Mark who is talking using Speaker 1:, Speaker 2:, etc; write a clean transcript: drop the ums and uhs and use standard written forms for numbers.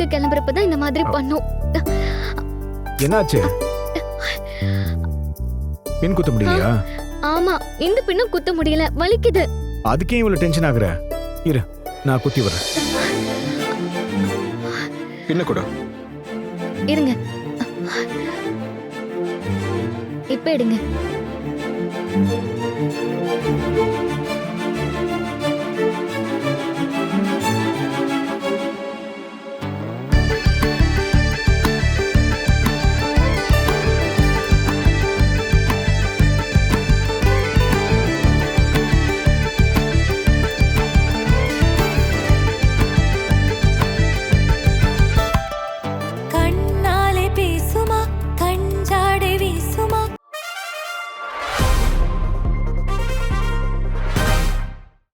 Speaker 1: ஊருக்கு கிளம்புறப்பதான் இந்த மாதிரி பண்ணும்.
Speaker 2: என்னாச்சு? பின் குத்த முடியலையா?
Speaker 1: ஆமா, இந்த பின்னும் குத்த முடியல, வலிக்குது.
Speaker 2: அதுக்கே இவ்வளவு டென்ஷன் ஆகுற? இரு, நான் குத்தி வரேன்.
Speaker 3: பின்ன கூட
Speaker 1: இருங்க, இப்ப எடுங்க.